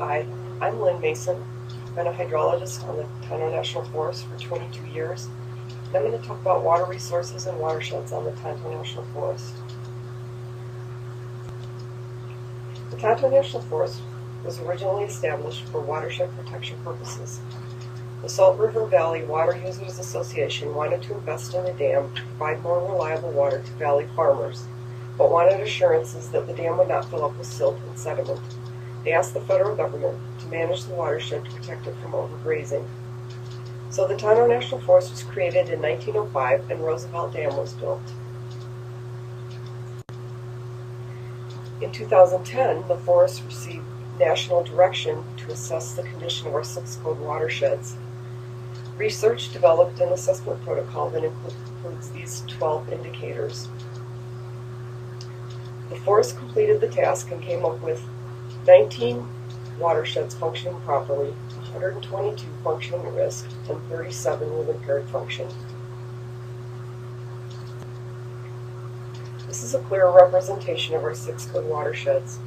Hi, I'm Lynn Mesa. I've been a hydrologist on the Tonto National Forest for 22 years. And I'm going to talk about water resources and watersheds on the Tonto National Forest. The Tonto National Forest was originally established for watershed protection purposes. The Salt River Valley Water Users Association wanted to invest in a dam to provide more reliable water to valley farmers, but wanted assurances that the dam would not fill up with silt and sediment. They asked the federal government to manage the watershed to protect it from overgrazing. So the Tonto National Forest was created in 1905 and Roosevelt Dam was built. In 2010, the forest received national direction to assess the condition of our 6 code watersheds. Research developed an assessment protocol that includes these 12 indicators. The forest completed the task and came up with 19 watersheds functioning properly, 122 functioning at risk, and 37 with impaired function. This is a clear representation of our 6 code watersheds.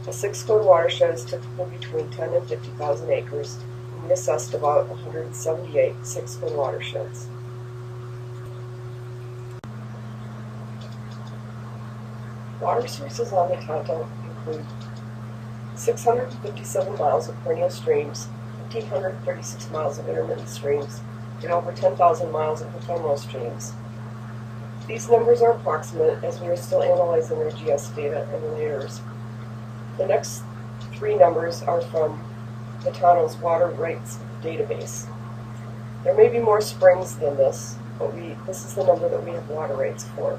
A 6 code watershed is typically between 10 and 50,000 acres, and we assessed about 178 6 code watersheds. Water sources on the Tonto include 657 miles of perennial streams, 1,536 miles of intermittent streams, and over 10,000 miles of ephemeral streams. These numbers are approximate as we are still analyzing our GS data and layers. The next 3 numbers are from the Tonto's water rights database. There may be more springs than this, but this is the number that we have water rights for.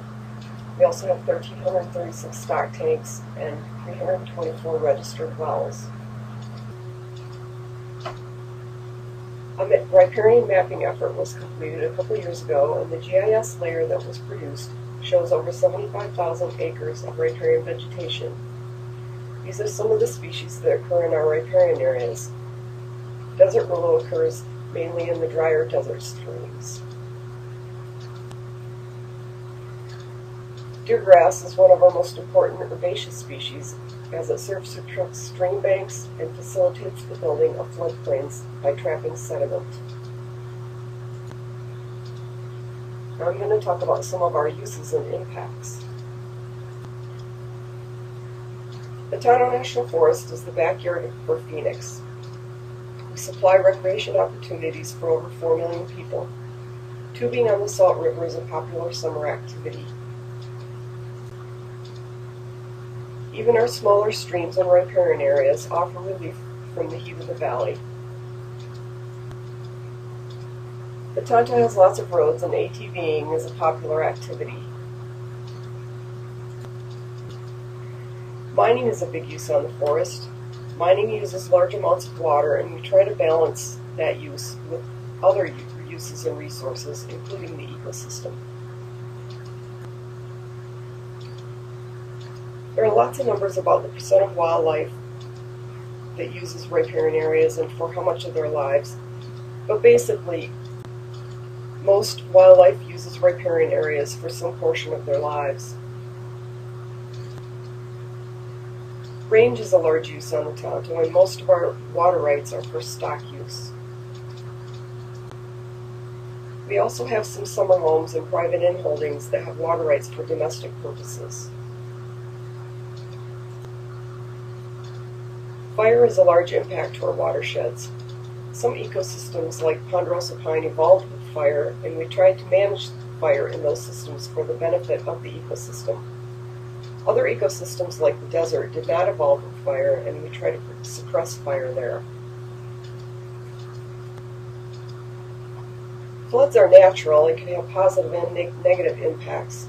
We also have 1,336 stock tanks and 324 registered wells. A riparian mapping effort was completed a couple years ago, and the GIS layer that was produced shows over 75,000 acres of riparian vegetation. These are some of the species that occur in our riparian areas. Desert willow occurs mainly in the drier desert streams. Deergrass is one of our most important herbaceous species, as it serves to trick stream banks and facilitates the building of floodplains by trapping sediment. Now I'm going to talk about some of our uses and impacts. The Tonto National Forest is the backyard for Phoenix. We supply recreation opportunities for over 4 million people. Tubing on the Salt River is a popular summer activity. Even our smaller streams and riparian areas offer relief from the heat of the valley. The Tonto has lots of roads, and ATVing is a popular activity. Mining is a big use on the forest. Mining uses large amounts of water, and we try to balance that use with other uses and resources, including the ecosystem. There are lots of numbers about the percent of wildlife that uses riparian areas and for how much of their lives, but basically, most wildlife uses riparian areas for some portion of their lives. Range is a large use on the Tonto, and most of our water rights are for stock use. We also have some summer homes and private in-holdings that have water rights for domestic purposes. Fire is a large impact to our watersheds. Some ecosystems like ponderosa pine evolved with fire, and we tried to manage fire in those systems for the benefit of the ecosystem. Other ecosystems like the desert did not evolve with fire, and we try to suppress fire there. Floods are natural and can have positive and negative impacts.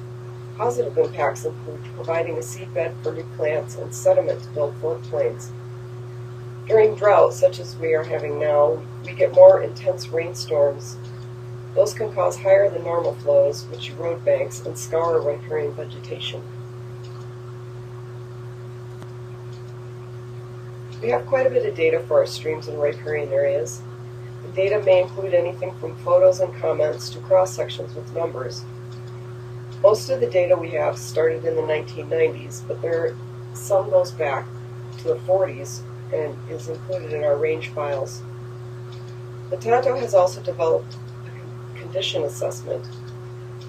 Positive impacts include providing a seedbed for new plants and sediment to build floodplains. During drought, such as we are having now, we get more intense rainstorms. Those can cause higher than normal flows, which erode banks and scour riparian vegetation. We have quite a bit of data for our streams and riparian areas. The data may include anything from photos and comments to cross-sections with numbers. Most of the data we have started in the 1990s, but some goes back to the 40s, and is included in our range files. The Tonto has also developed a condition assessment,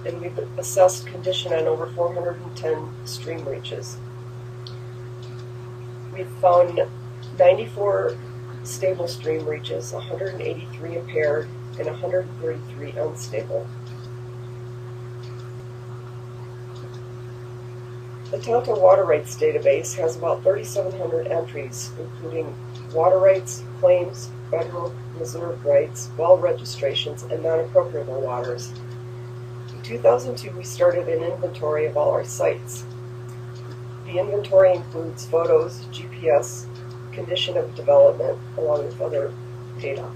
and we've assessed condition on over 410 stream reaches. We've found 94 stable stream reaches, 183 impaired, and 133 unstable. The Tonto Water Rights Database has about 3,700 entries, including water rights, claims, federal reserve rights, well registrations, and non-appropriable waters. In 2002, we started an inventory of all our sites. The inventory includes photos, GPS, condition of development, along with other data.